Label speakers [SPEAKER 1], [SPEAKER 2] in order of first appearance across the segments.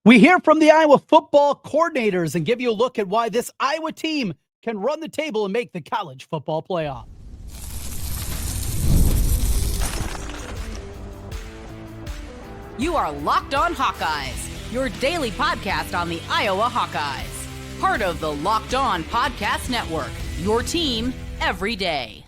[SPEAKER 1] We hear from the Iowa football coordinators and give you a look at why this Iowa team can run the table and make the college football playoff.
[SPEAKER 2] You are Locked On Hawkeyes, your daily podcast on the Iowa Hawkeyes. Part of the Locked On Podcast Network, your team every day.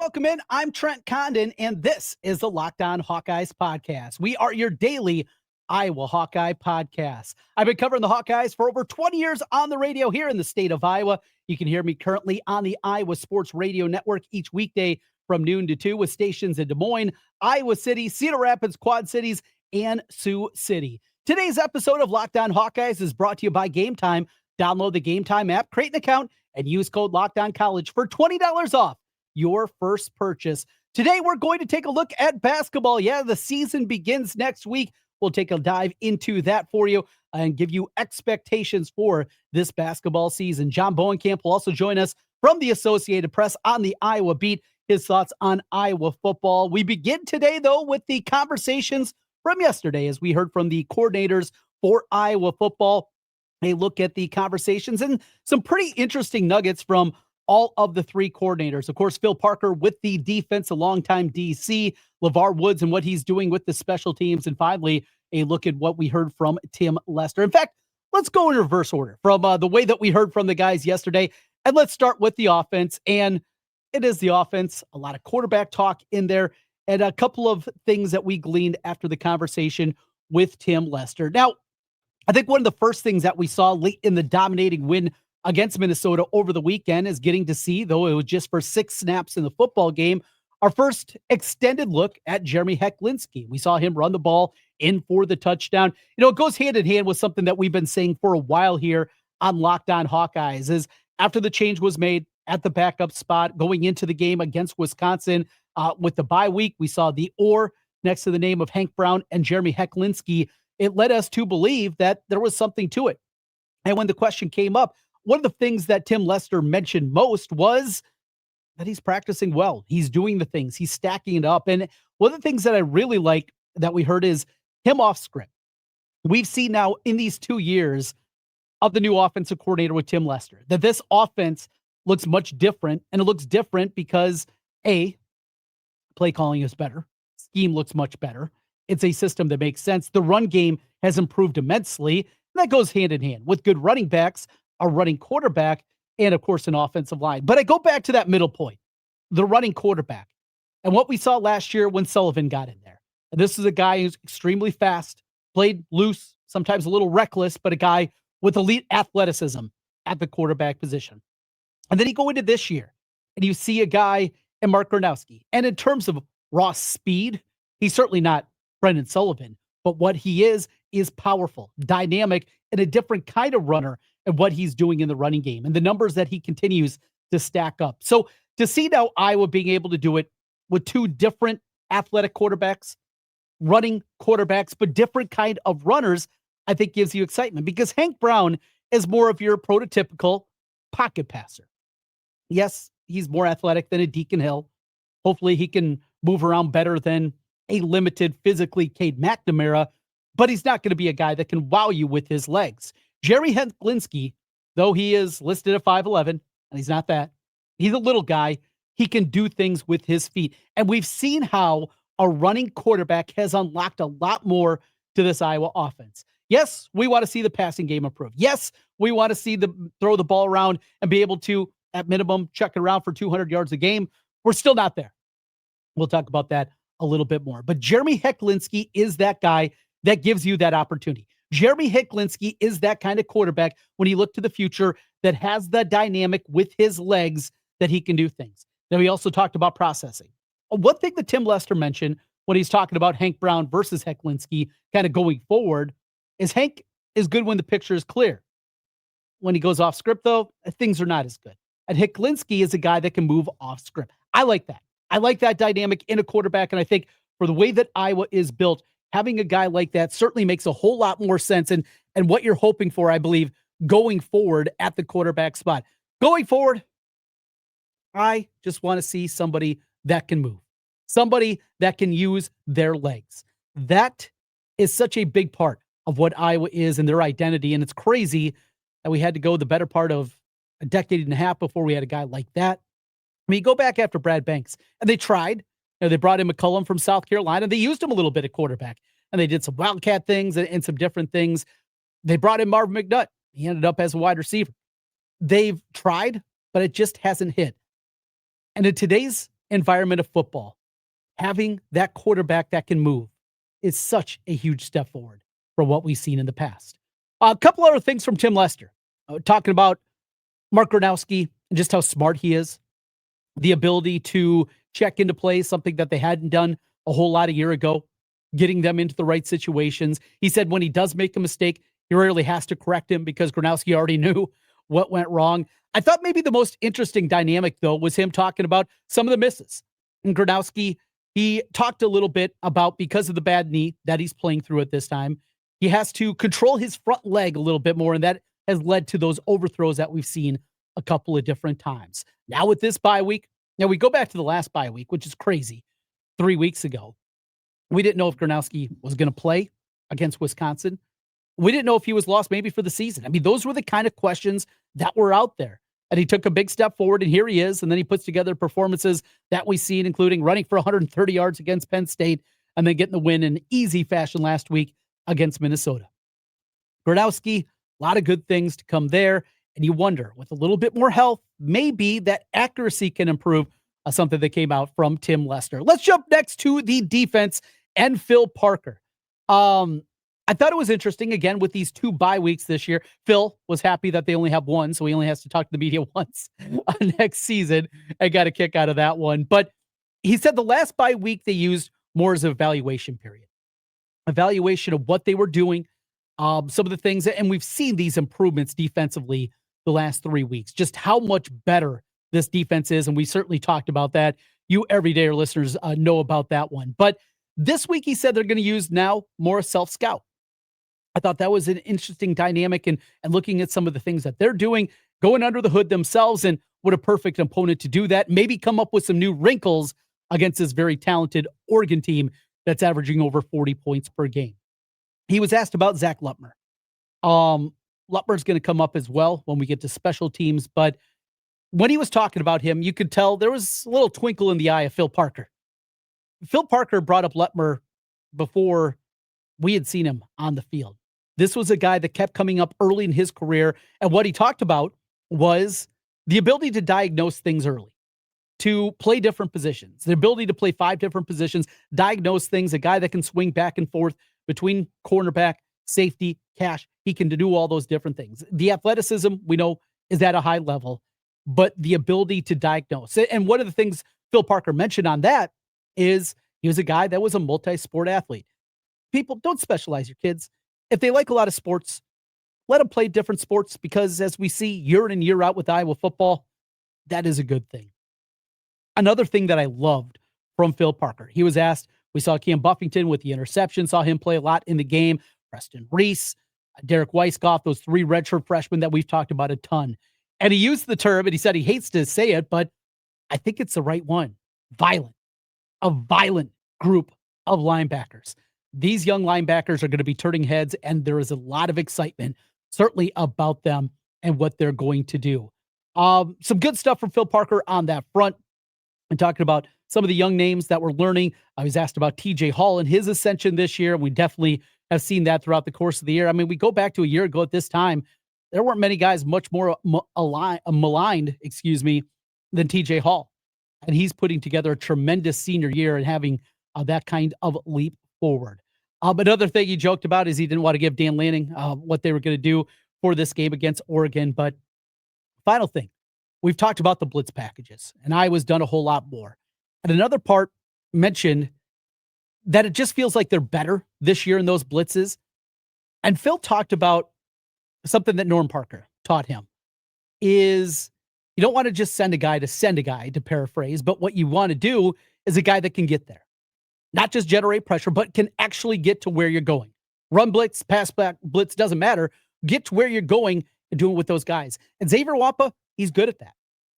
[SPEAKER 1] Welcome in. I'm Trent Condon, and this is the Locked On Hawkeyes podcast. We are your daily Iowa Hawkeye podcast. I've been covering the Hawkeyes for over 20 years on the radio here in the state of Iowa. You can hear me currently on the Iowa Sports Radio Network each weekday from noon to 2 with stations in Des Moines, Iowa City, Cedar Rapids, Quad Cities, and Sioux City. Today's episode of Locked On Hawkeyes is brought to you by Game Time. Download the Game Time app, create an account, and use code LOCKEDONCollege for $20 off your first purchase. Today, we're going to take a look at basketball. Yeah, the season begins next week. We'll take a dive into that for you and give you expectations for this basketball season. John Bohnenkamp will also join us from the Associated Press on the Iowa beat, his thoughts on Iowa football. We begin today, though, with the conversations from yesterday as we heard from the coordinators for Iowa football. A look at the conversations and some pretty interesting nuggets from all of the three coordinators. Of course, Phil Parker with the defense, a longtime DC, Lavar Woods and what he's doing with the special teams. And finally, a look at what we heard from Tim Lester. In fact, let's go in reverse order from the way that we heard from the guys yesterday. And let's start with the offense. And it is the offense, a lot of quarterback talk in there, and a couple of things that we gleaned after the conversation with Tim Lester. Now, I think one of the first things that we saw late in the dominating win against Minnesota over the weekend is getting to see, though it was just for 6 snaps in the football game, our first extended look at Jeremy Hecklinski. We saw him run the ball in for the touchdown. You know, it goes hand in hand with something that we've been saying for a while here on Locked On Hawkeyes is after the change was made at the backup spot going into the game against Wisconsin with the bye week, we saw the or next to the name of Hank Brown and Jeremy Hecklinski. It led us to believe that there was something to it. And when the question came up, one of the things that Tim Lester mentioned most was that he's practicing well. He's doing the things. He's stacking it up. And one of the things that I really like that we heard is him off script. We've seen now in these 2 years of the new offensive coordinator with Tim Lester that this offense looks much different. And it looks different because, A, play calling is better. Scheme looks much better. It's a system that makes sense. The run game has improved immensely. And that goes hand in hand with good running backs, a running quarterback, and of course, an offensive line. But I go back to that middle point, the running quarterback, and what we saw last year when Sullivan got in there. And this is a guy who's extremely fast, played loose, sometimes a little reckless, but a guy with elite athleticism at the quarterback position. And then you go into this year, and you see a guy in Mark Gronowski. And in terms of raw speed, he's certainly not Brendan Sullivan, but what he is powerful, dynamic, and a different kind of runner and what he's doing in the running game and the numbers that he continues to stack up. So to see now Iowa being able to do it with 2 different athletic quarterbacks, running quarterbacks, but different kind of runners, I think gives you excitement because Hank Brown is more of your prototypical pocket passer. Yes, he's more athletic than a Deacon Hill. Hopefully he can move around better than a limited physically Cade McNamara, but he's not going to be a guy that can wow you with his legs. Jeremy Hecklinski, though he is listed at 5'11", and he's not that, he's a little guy. He can do things with his feet. And we've seen how a running quarterback has unlocked a lot more to this Iowa offense. Yes, we want to see the passing game improve. Yes, we want to see them throw the ball around and be able to, at minimum, chuck it around for 200 yards a game. We're still not there. We'll talk about that a little bit more. But Jeremy Hecklinski is that guy that gives you that opportunity. Jeremy Hecklinski is that kind of quarterback when you look to the future that has the dynamic with his legs that he can do things. Then we also talked about processing. One thing that Tim Lester mentioned when he's talking about Hank Brown versus Hecklinski kind of going forward is Hank is good when the picture is clear. When he goes off script, though, things are not as good. And Hecklinski is a guy that can move off script. I like that. I like that dynamic in a quarterback, and I think for the way that Iowa is built, having a guy like that certainly makes a whole lot more sense and what you're hoping for, I believe, going forward at the quarterback spot. Going forward, I just want to see somebody that can move, somebody that can use their legs. That is such a big part of what Iowa is and their identity. And it's crazy that we had to go the better part of a decade and a half before we had a guy like that. I mean, go back after Brad Banks, and they tried. They brought in McCullum from South Carolina. They used him a little bit at quarterback, and they did some wildcat things and some different things. They brought in Marvin McNutt. He ended up as a wide receiver. They've tried, but it just hasn't hit. And in today's environment of football, having that quarterback that can move is such a huge step forward from what we've seen in the past. A couple other things from Tim Lester, talking about Mark Gronowski and just how smart he is. The ability to check into play, something that they hadn't done a whole lot a year ago, getting them into the right situations. He said when he does make a mistake, he rarely has to correct him because Gronowski already knew what went wrong. I thought maybe the most interesting dynamic, though, was him talking about some of the misses. And Gronowski, he talked a little bit about, because of the bad knee that he's playing through at this time, he has to control his front leg a little bit more, and that has led to those overthrows that we've seen a couple of different times. Now with this bye week, now we go back to the last bye week, which is crazy, 3 weeks ago. We didn't know if Gronowski was going to play against Wisconsin. We didn't know if he was lost maybe for the season. I mean, those were the kind of questions that were out there. And he took a big step forward, and here he is. And then he puts together performances that we've seen, including running for 130 yards against Penn State, and then getting the win in easy fashion last week against Minnesota. Gronowski, a lot of good things to come there. And you wonder, with a little bit more health, maybe that accuracy can improve, something that came out from Tim Lester. Let's jump next to the defense and Phil Parker. I thought it was interesting, again, with these 2 bye weeks this year. Phil was happy that they only have one, so he only has to talk to the media once next season. I got a kick out of that one. But he said the last bye week they used more as an evaluation period. Evaluation of what they were doing, some of the things, and we've seen these improvements defensively the last 3 weeks, just how much better this defense is, and we certainly talked about that. You everyday listeners know about that one. But this week he said they're going to use now more self-scout. I thought that was an interesting dynamic, and looking at some of the things that they're doing, going under the hood themselves, and what a perfect opponent to do that. Maybe come up with some new wrinkles against this very talented Oregon team that's averaging over 40 points per game. He was asked about Zach Lutmer. Lutmer's going to come up as well when we get to special teams, but when he was talking about him, you could tell there was a little twinkle in the eye of Phil Parker. Phil Parker brought up Lutmer before we had seen him on the field. This was a guy that kept coming up early in his career, and what he talked about was the ability to diagnose things early, to play different positions, the ability to play 5 different positions, diagnose things, a guy that can swing back and forth between cornerback, safety, cash. He can do all those different things. The athleticism, we know, is at a high level, but the ability to diagnose. And one of the things Phil Parker mentioned on that is he was a guy that was a multi-sport athlete. People, don't specialize your kids. If they like a lot of sports, let them play different sports, because as we see year in and year out with Iowa football, that is a good thing. Another thing that I loved from Phil Parker, he was asked, we saw Cam Buffington with the interception, saw him play a lot in the game, Preston Reese, Derek Weisskopf, those 3 redshirt freshmen that we've talked about a ton. And he used the term, and he said he hates to say it, but I think it's the right one. Violent. A violent group of linebackers. These young linebackers are going to be turning heads, and there is a lot of excitement, certainly, about them and what they're going to do. Some good stuff from Phil Parker on that front. And talking about some of the young names that we're learning. I was asked about TJ Hall and his ascension this year, and we definitely have seen that throughout the course of the year. I mean, we go back to a year ago at this time, there weren't many guys much more maligned, than TJ Hall. And he's putting together a tremendous senior year and having that kind of leap forward. Another thing he joked about is he didn't want to give Dan Lanning what they were going to do for this game against Oregon. But final thing, we've talked about the blitz packages, and Iowa's done a whole lot more. And another part mentioned that it just feels like they're better this year in those blitzes. And Phil talked about something that Norm Parker taught him is you don't want to just send a guy, to paraphrase, but what you want to do is a guy that can get there. Not just generate pressure, but can actually get to where you're going. Run blitz, pass back blitz, doesn't matter. Get to where you're going and do it with those guys. And Xavier Nwankpa, he's good at that.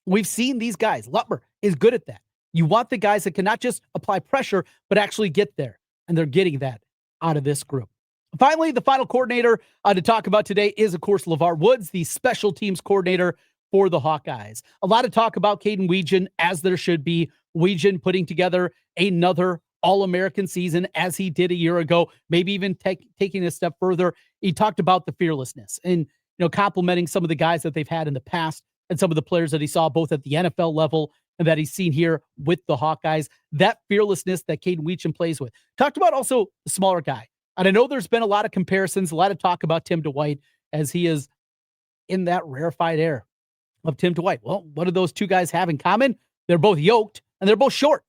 [SPEAKER 1] We've seen these guys. Lutmer is good at that. You want the guys that can not just apply pressure, but actually get there. And they're getting that out of this group. Finally, the final coordinator to talk about today is, of course, Lavar Woods, the special teams coordinator for the Hawkeyes. A lot of talk about Kaden Wetjen, as there should be. Wetjen putting together another All-American season as he did a year ago, maybe even taking a step further. He talked about the fearlessness and, complimenting some of the guys that they've had in the past and some of the players that he saw both at the NFL level and that he's seen here with the Hawkeyes. That fearlessness that Kaden Wetjen plays with. Talked about also the smaller guy. And I know there's been a lot of comparisons, a lot of talk about Tim Dwight as he is in that rarefied air of Tim Dwight. Well, what do those two guys have in common? They're both yoked and they're both short.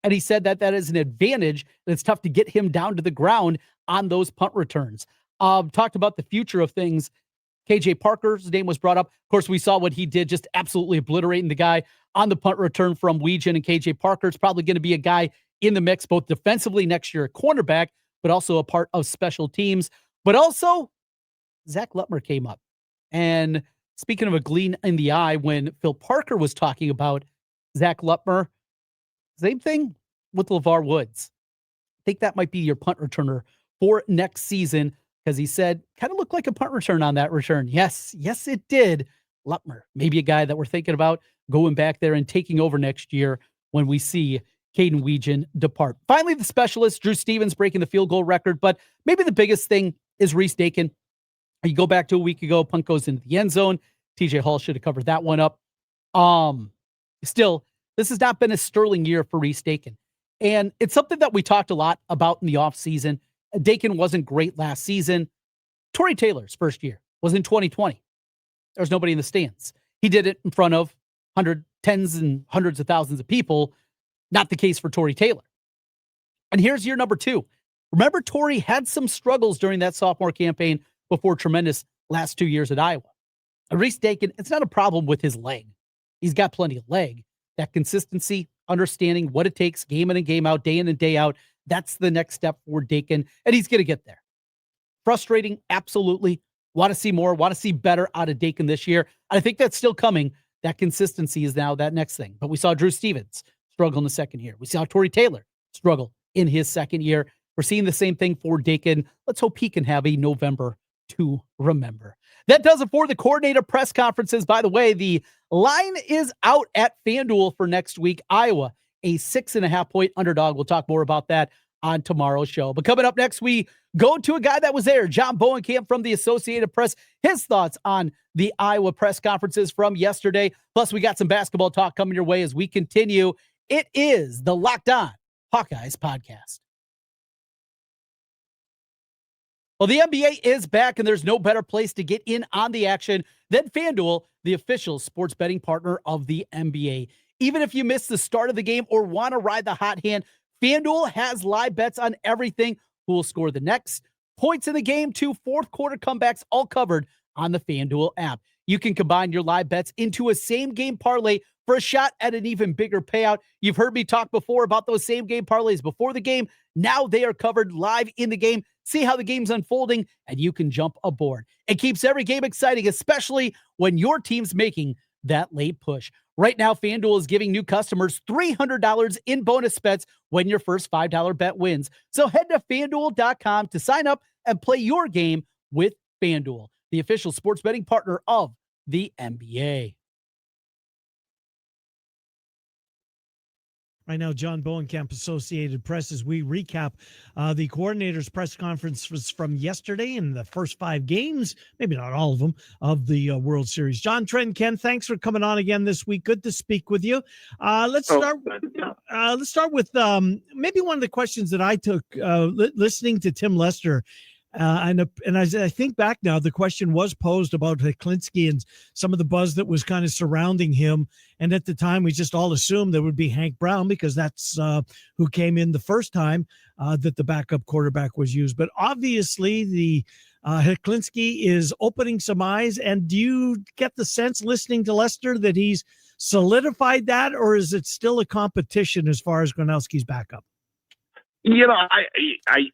[SPEAKER 1] And he said that is an advantage, and it's tough to get him down to the ground on those punt returns. Talked about the future of things. KJ Parker's name was brought up. Of course, we saw what he did, just absolutely obliterating the guy on the punt return from Wetjen, and KJ Parker's probably going to be a guy in the mix, both defensively next year at cornerback, but also a part of special teams. But also, Zach Lutmer came up. And speaking of a gleam in the eye, when Phil Parker was talking about Zach Lutmer, same thing with Lavar Woods. I think that might be your punt returner for next season, because he said, kind of looked like a punt return on that return. Yes, it did. Lutmer, maybe a guy that we're thinking about going back there and taking over next year when we see Kaden Wetjen depart. Finally, the specialist, Drew Stevens, breaking the field goal record. But maybe the biggest thing is Reese Dakin. You go back to a week ago, punt goes into the end zone. TJ Hall should have covered that one up. Still, this has not been a sterling year for Reese Dakin. And it's something that we talked a lot about in the offseason. Dakin wasn't great last season. Tory Taylor's first year was in 2020. There was nobody in the stands. He did it in front of tens and hundreds of thousands of people. Not the case for Tory Taylor. And here's year number 2. Remember, Tory had some struggles during that sophomore campaign before tremendous last 2 years at Iowa. Reese Dakin, it's not a problem with his leg. He's got plenty of leg. That consistency, understanding what it takes game in and game out, day in and day out, that's the next step for Dakin, and he's going to get there. Frustrating, absolutely. Want to see more, want to see better out of Dakin this year. I think that's still coming. That consistency is now that next thing. But we saw Drew Stevens struggle in the second year. We saw Tory Taylor struggle in his second year. We're seeing the same thing for Dakin. Let's hope he can have a November to remember. That does it for the coordinator press conferences. By the way, the line is out at FanDuel for next week. Iowa, a 6.5-point underdog. We'll talk more about that on tomorrow's show. But coming up next, we go to a guy that was there, John Bohnenkamp from the Associated Press. His thoughts on the Iowa press conferences from yesterday. Plus, we got some basketball talk coming your way as we continue. It is the Locked On Hawkeyes podcast. Well, the NBA is back, and there's no better place to get in on the action than FanDuel, the official sports betting partner of the NBA. Even if you missed the start of the game or want to ride the hot hand, FanDuel has live bets on everything. Who will score the next points in the game to fourth quarter comebacks, all covered on the FanDuel app. You can combine your live bets into a same-game parlay for a shot at an even bigger payout. You've heard me talk before about those same-game parlays before the game. Now they are covered live in the game. See how the game's unfolding, and you can jump aboard. It keeps every game exciting, especially when your team's making that late push. Right now, FanDuel is giving new customers $300 in bonus bets when your first $5 bet wins. So head to FanDuel.com to sign up and play your game with FanDuel, the official sports betting partner of the NBA.
[SPEAKER 3] Right now, John Bohnenkamp, Associated Press, as we recap the coordinator's press conference from yesterday and the first 5 games, maybe not all of them, of the World Series. John, Trent, Ken, thanks for coming on again this week. Good to speak with you. Let's start with maybe one of the questions that I took listening to Tim Lester. And as I think back now, the question was posed about Hecklinski and some of the buzz that was kind of surrounding him. And at the time, we just all assumed there would be Hank Brown because that's who came in the first time that the backup quarterback was used. But obviously, the Hecklinski is opening some eyes. And do you get the sense, listening to Lester, that he's solidified that, or is it still a competition as far as Gronowski's backup?
[SPEAKER 4] You know,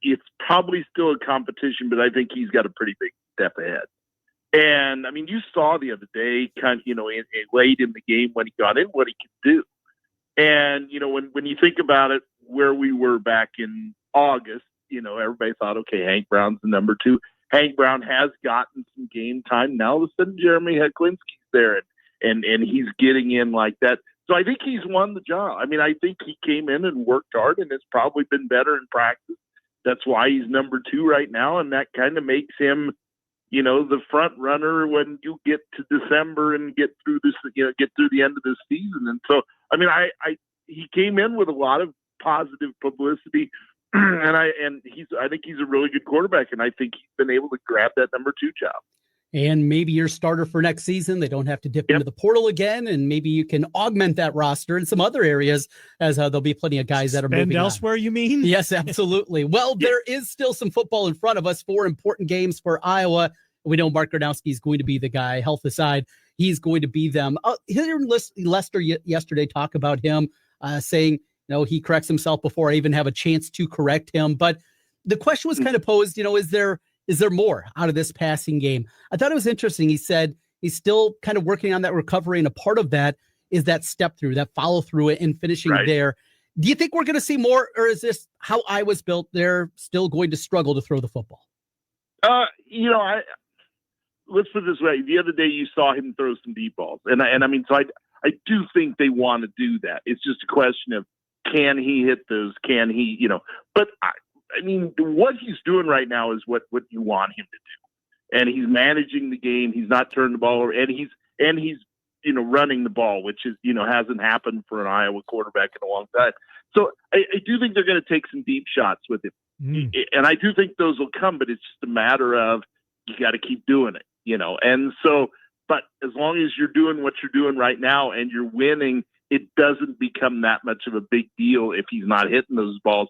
[SPEAKER 4] it's probably still a competition, but I think he's got a pretty big step ahead. And I mean, you saw the other day, late in the game when he got in, what he could do. And you know, when you think about it, where we were back in August, everybody thought, okay, Hank Brown's the number 2. Hank Brown has gotten some game time. Now all of a sudden Jeremy Hecklinski's there and he's getting in like that. So I think he's won the job. I mean, I think he came in and worked hard and has probably been better in practice. That's why he's number 2 right now. And that kind of makes him, the front runner when you get to December and get through this, get through the end of this season. And so, I mean, he came in with a lot of positive publicity. And I think he's a really good quarterback, and I think he's been able to grab that number 2 job.
[SPEAKER 1] And maybe your starter for next season. They don't have to dip into the portal again, and maybe you can augment that roster in some other areas, as there'll be plenty of guys that are moving
[SPEAKER 3] elsewhere.
[SPEAKER 1] On.
[SPEAKER 3] You mean?
[SPEAKER 1] Yes, absolutely. Well, there is still some football in front of us. 4 important games for Iowa. We know Mark Gronowski is going to be the guy. Health aside, he's going to be them. Hearing Lester yesterday talk about him, saying, he corrects himself before I even have a chance to correct him. But the question was kind of posed, is there more out of this passing game? I thought it was interesting. He said he's still kind of working on that recovery, and a part of that is that step through, that follow through it and finishing there. Do you think we're going to see more, or is this how Iowa's built? They're still going to struggle to throw the football.
[SPEAKER 4] Let's put it this way. The other day you saw him throw some deep balls. And I mean, so I do think they want to do that. It's just a question of, can he hit those? Can he, but I mean, what he's doing right now is what you want him to do. And he's managing the game. He's not turning the ball over, and he's running the ball, which is, hasn't happened for an Iowa quarterback in a long time. So I do think they're going to take some deep shots with him. And I do think those will come, but it's just a matter of, you got to keep doing it, And so, but as long as you're doing what you're doing right now and you're winning, it doesn't become that much of a big deal if he's not hitting those balls,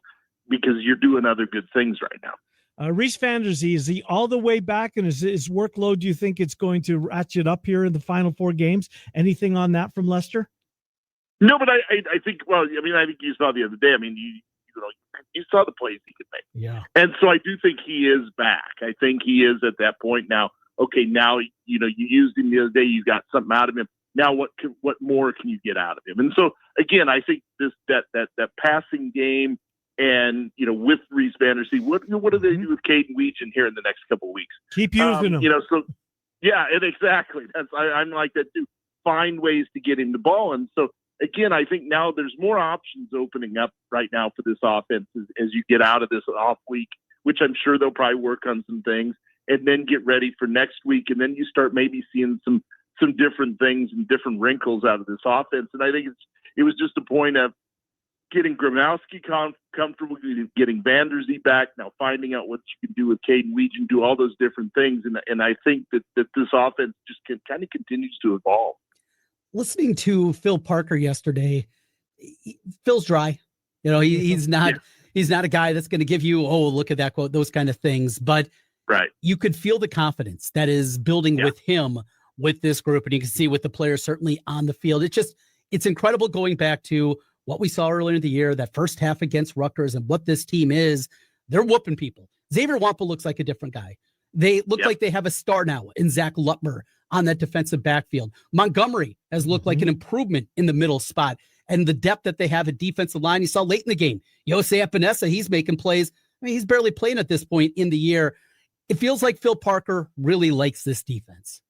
[SPEAKER 4] because you're doing other good things right now.
[SPEAKER 3] Reese Vanderzee, is he all the way back, and is his workload, do you think it's going to ratchet up here in the final 4 games? Anything on that from Lester?
[SPEAKER 4] No, but I think, I think you saw the other day. I mean, you saw the plays he could make.
[SPEAKER 3] Yeah.
[SPEAKER 4] And so I do think he is back. I think he is at that point now. Okay, now, you used him the other day. You got something out of him. Now, what more can you get out of him? And so, again, I think that passing game and, with Reese Vanderzee, what do they do with Kaden Wetjen here in the next couple of weeks?
[SPEAKER 3] Keep using him.
[SPEAKER 4] So, yeah, and exactly. I'm like that too. Find ways to get him the ball. And so, again, I think now there's more options opening up right now for this offense as you get out of this off week, which I'm sure they'll probably work on some things and then get ready for next week. And then you start maybe seeing some different things and different wrinkles out of this offense. And I think it was just a point of getting Gronowski comfortable, getting Vanderzee back, now finding out what you can do with Kaden Wetjen, do all those different things. And I think that this offense just kind of continues to evolve.
[SPEAKER 1] Listening to Phil Parker yesterday, Phil's dry. He's not a guy that's going to give you, oh, look at that quote, those kind of things. But you could feel the confidence that is building with him, with this group, and you can see with the players certainly on the field. It's incredible going back to what we saw earlier in the year, that first half against Rutgers, and what this team is. They're whooping people. Xavier Nwankpa looks like a different guy. They look like they have a star now in Zach Lutmer on that defensive backfield. Montgomery has looked like an improvement in the middle spot, and the depth that they have at defensive line. You saw late in the game, Jose Epinesa, he's making plays. I mean, he's barely playing at this point in the year. It feels like Phil Parker really likes this defense.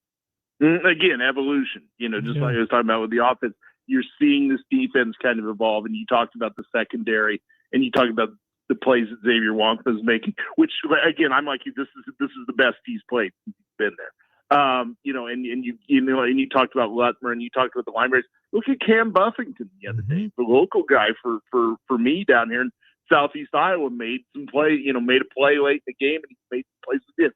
[SPEAKER 4] Again, evolution, just like I was talking about with the offense, you're seeing this defense kind of evolve. And you talked about the secondary, and you talked about the plays that Xavier Nwankpa is making, which again, I'm like, this is the best he's played since he's been there. And you talked about Lutmer, and you talked about the linebackers. Look at Cam Buffington the other day, the local guy for me down here in Southeast Iowa, made some play, made a play late in the game, and he made some plays again.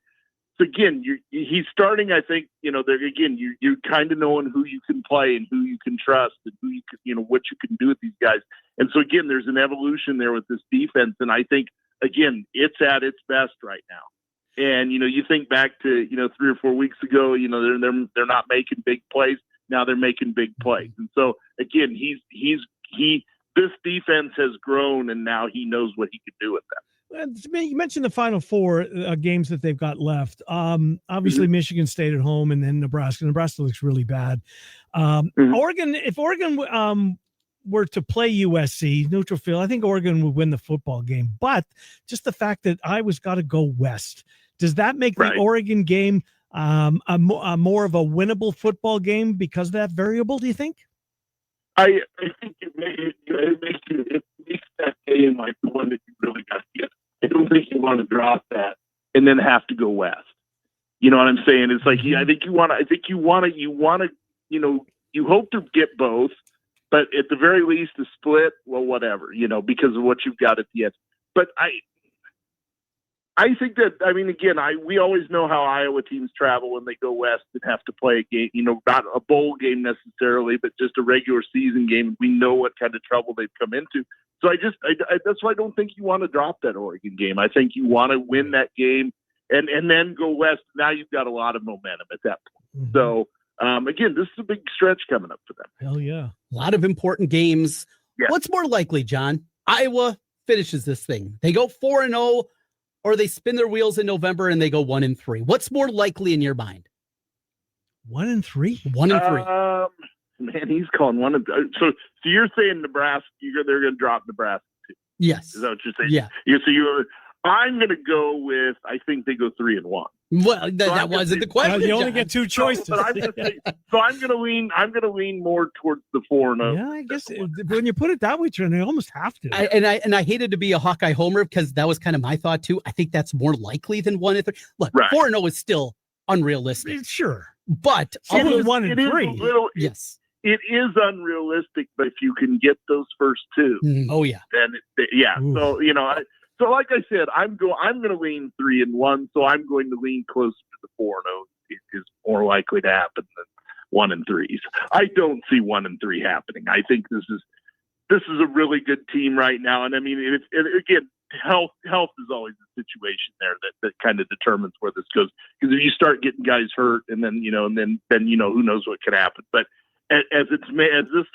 [SPEAKER 4] So again, he's starting. I think you're kind of knowing who you can play and who you can trust, and who you can, what you can do with these guys. And so again, there's an evolution there with this defense, and I think again it's at its best right now. And you think back to 3 or 4 weeks ago, they're not making big plays. Now they're making big plays, and so again, this defense has grown, and now he knows what he can do with that.
[SPEAKER 3] You mentioned the Final 4 games that they've got left. Obviously, Michigan State at home, and then Nebraska. Nebraska looks really bad. Oregon, if Oregon were to play USC, neutral field, I think Oregon would win the football game. But just the fact that Iowa's got to go west, does that make the Oregon game a more of a winnable football game because of that variable, do you think?
[SPEAKER 4] I think it makes that game like the one that you really got to get. I don't think you want to drop that and then have to go west. You know what I'm saying? It's like, I think you want to, you hope to get both, but at the very least, a split, well, whatever, because of what you've got at the end. But I think that, again, we always know how Iowa teams travel when they go west and have to play a game, not a bowl game necessarily, but just a regular season game. We know what kind of trouble they've come into. So that's why I don't think you want to drop that Oregon game. I think you want to win that game and then go west. Now you've got a lot of momentum at that point. Mm-hmm. So, again, this is a big stretch coming up for them.
[SPEAKER 3] Hell yeah.
[SPEAKER 1] A lot of important games. Yeah. What's more likely, John? Iowa finishes this thing. They go 4-0, or they spin their wheels in November and they go 1-3. What's more likely in your mind?
[SPEAKER 3] 1-3?
[SPEAKER 1] 1-3.
[SPEAKER 4] Man, he's calling 1-3. So you're saying Nebraska, they're going to drop Nebraska too?
[SPEAKER 1] Yes.
[SPEAKER 4] Is that what you're saying?
[SPEAKER 1] Yeah.
[SPEAKER 4] I'm going to go with, I think they go 3-1.
[SPEAKER 1] Well, that wasn't the question.
[SPEAKER 3] You only get two choices.
[SPEAKER 4] So I'm going to lean more towards the 4-0.
[SPEAKER 3] Yeah, I guess when you put it that way, Trent, you almost have to.
[SPEAKER 1] I hated to be a Hawkeye homer because that was kind of my thought too. I think that's more likely than 1-3. Look, 4-0 is still unrealistic.
[SPEAKER 3] Sure,
[SPEAKER 1] but
[SPEAKER 3] 1-3.
[SPEAKER 1] Yes.
[SPEAKER 4] It is unrealistic, but if you can get those first two,
[SPEAKER 1] oh yeah,
[SPEAKER 4] then Ooh. So so like I said, I'm going to lean 3-1. So I'm going to lean closer to the 4-0 is more likely to happen than 1-3s. I don't see 1-3 happening. I think this is a really good team right now, and again, health is always a situation there that kind of determines where this goes. Because if you start getting guys hurt, and then who knows what could happen, but as this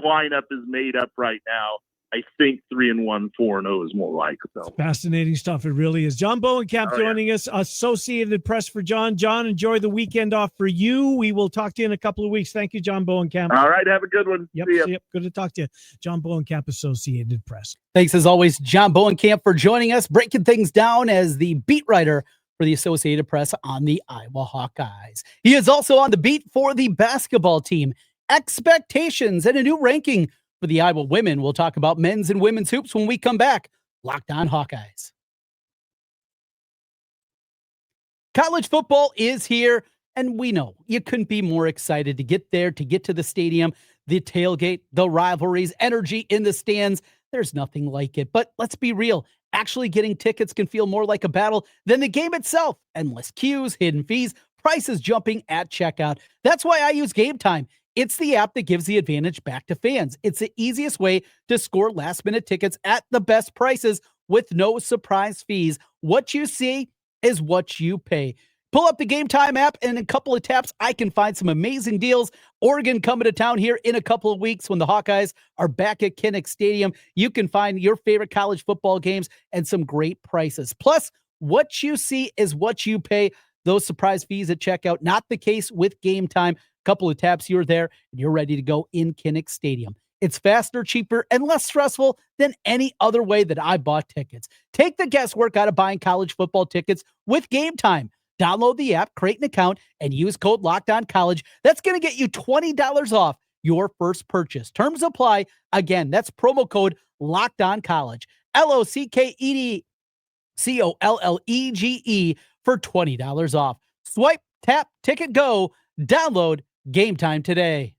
[SPEAKER 4] lineup is made up right now, I think 3-1, 4-0 is more likely. So.
[SPEAKER 3] Fascinating stuff. It really is. John Bohnenkamp joining us, Associated Press for John. John, enjoy the weekend off for you. We will talk to you in a couple of weeks. Thank you, John Bohnenkamp.
[SPEAKER 4] All right. Have a good one.
[SPEAKER 3] Yep. See ya. Good to talk to you. John Bohnenkamp, Associated Press.
[SPEAKER 1] Thanks as always, John Bohnenkamp, for joining us, breaking things down as the beat writer for the Associated Press on the Iowa Hawkeyes. He is also on the beat for the basketball team. Expectations and a new ranking for the Iowa women. We'll talk about men's and women's hoops when we come back. Locked On Hawkeyes. College football is here, and we know you couldn't be more excited to get there, to get to the stadium, the tailgate, the rivalries, energy in the stands. There's nothing like it. But let's be real. Actually getting tickets can feel more like a battle than the game itself. Endless queues, hidden fees, prices jumping at checkout. That's why I use Game Time. It's the app that gives the advantage back to fans. It's the easiest way to score last-minute tickets at the best prices with no surprise fees. What you see is what you pay. Pull up the Game Time app, and in a couple of taps, I can find some amazing deals. Oregon coming to town here in a couple of weeks when the Hawkeyes are back at Kinnick Stadium. You can find your favorite college football games and some great prices. Plus, what you see is what you pay. Those surprise fees at checkout, not the case with Game Time. Couple of taps, you're there, and you're ready to go in Kinnick Stadium. It's faster, cheaper, and less stressful than any other way that I bought tickets. Take the guesswork out of buying college football tickets with Game Time. Download the app, create an account, and use code LOCKEDONCollege. That's going to get you $20 off your first purchase. Terms apply. Again, that's promo code LOCKEDONCollege. LOCKEDCOLLEGE for $20 off. Swipe, tap, ticket, go. Download Game Time today.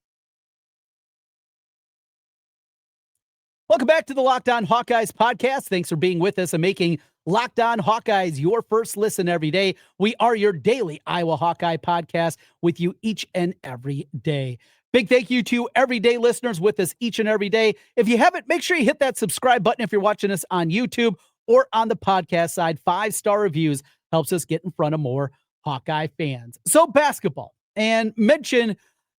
[SPEAKER 1] Welcome back to the Locked On Hawkeyes podcast. Thanks for being with us and making Locked On Hawkeyes your first listen every day. We are your daily Iowa Hawkeye podcast with you each and every day. Big thank you to everyday listeners with us each and every day. If you haven't, make sure you hit that subscribe button if you're watching us on YouTube or on the podcast side. 5-star reviews helps us get in front of more Hawkeye fans. So basketball, and mention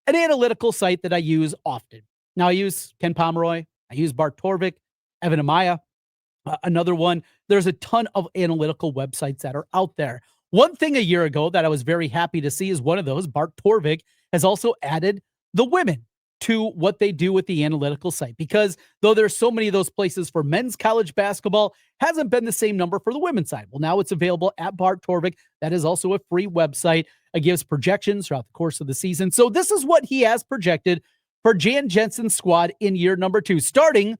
[SPEAKER 1] an analytical site that I use often. Now I use Ken Pomeroy. I use Bart Torvik, Evan Amaya, another one. There's a ton of analytical websites that are out there. One thing a year ago that I was very happy to see is one of those, Bart Torvik, has also added the women to what they do with the analytical site, because though there's so many of those places for men's college basketball, hasn't been the same number for the women's side. Well, now it's available at Bart Torvik. That is also a free website. It gives projections throughout the course of the season. So this is what he has projected for Jan Jensen's squad in year number 2, starting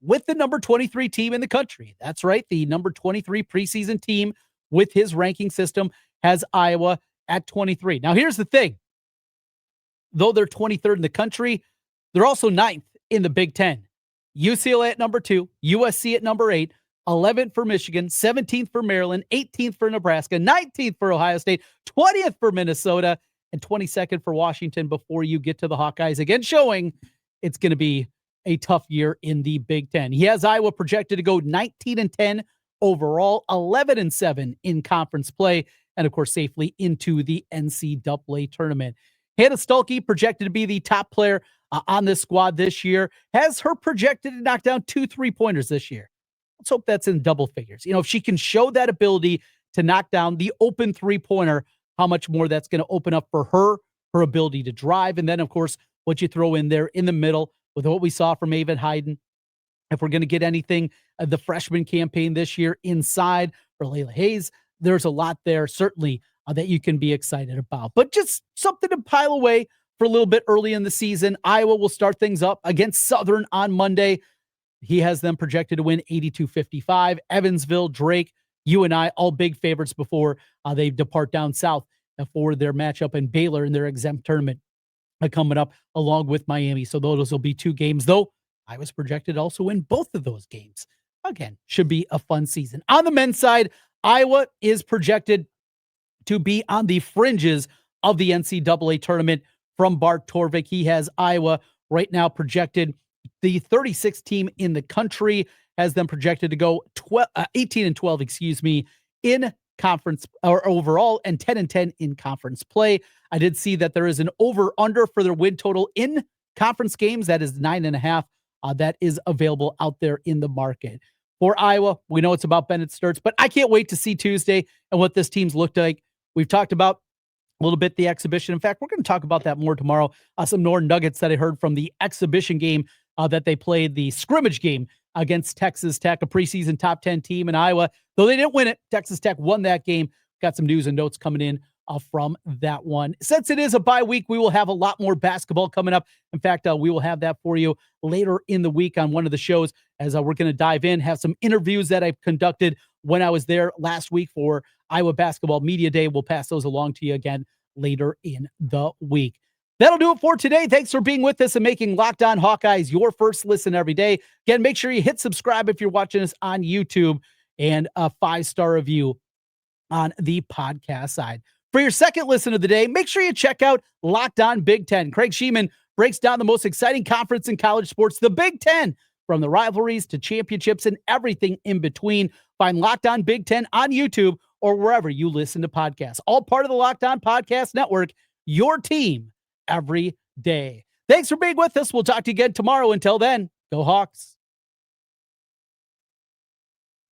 [SPEAKER 1] with the number 23 team in the country. That's right. The number 23 preseason team with his ranking system has Iowa at 23. Now, here's the thing. Though they're 23rd in the country, they're also 9th in the Big Ten. UCLA at number 2, USC at number 8, 11th for Michigan, 17th for Maryland, 18th for Nebraska, 19th for Ohio State, 20th for Minnesota, and 22nd for Washington before you get to the Hawkeyes, again showing it's going to be a tough year in the Big Ten. He has Iowa projected to go 19-10 overall, 11-7 in conference play, and of course safely into the NCAA tournament. Hannah Stuelke projected to be the top player on this squad this year, has her projected to knock down 2 3-pointers this year. Let's hope that's in double figures. You know, if she can show that ability to knock down the open 3-pointer, how much more that's going to open up for her ability to drive. And then, of course, what you throw in there in the middle with what we saw from Avon Hayden. If we're going to get anything, the freshman campaign this year inside for Layla Hayes, there's a lot there, certainly, that you can be excited about. But just something to pile away for a little bit early in the season. Iowa will start things up against Southern on Monday. He has them projected to win 82-55. Evansville, Drake, UNI, all big favorites before they depart down south for their matchup in Baylor in their exempt tournament coming up along with Miami. So those will be 2 games, though I was projected to also win both of those games. Again, should be a fun season. On the men's side, Iowa is projected to be on the fringes of the NCAA tournament from Bart Torvik. He has Iowa right now projected, the 36th team in the country, has them projected to go 18-12, in conference or overall, and 10-10 in conference play. I did see that there is an over-under for their win total in conference games. That is 9.5. That is available out there in the market. For Iowa, we know it's about Bennett Sturts, but I can't wait to see Tuesday and what this team's looked like. We've talked about a little bit the exhibition. In fact, we're going to talk about that more tomorrow. Some more nuggets that I heard from the exhibition game that they played, the scrimmage game against Texas Tech, a preseason top 10 team in Iowa. Though they didn't win it, Texas Tech won that game. Got some news and notes coming in from that one. Since it is a bye week, we will have a lot more basketball coming up. In fact, we will have that for you later in the week on one of the shows, as we're going to dive in, have some interviews that I've conducted when I was there last week for Iowa Basketball Media Day. We'll pass those along to you again later in the week. That'll do it for today. Thanks for being with us and making Locked On Hawkeyes your first listen every day. Again, make sure you hit subscribe if you're watching us on YouTube, and a 5-star review on the podcast side. For your second listen of the day, make sure you check out Locked On Big Ten. Craig Sheeman breaks down the most exciting conference in college sports, the Big Ten, from the rivalries to championships and everything in between. Find Locked On Big Ten on YouTube or wherever you listen to podcasts. All part of the Locked On Podcast Network, your team every day. Thanks for being with us. We'll talk to you again tomorrow. Until then, go Hawks.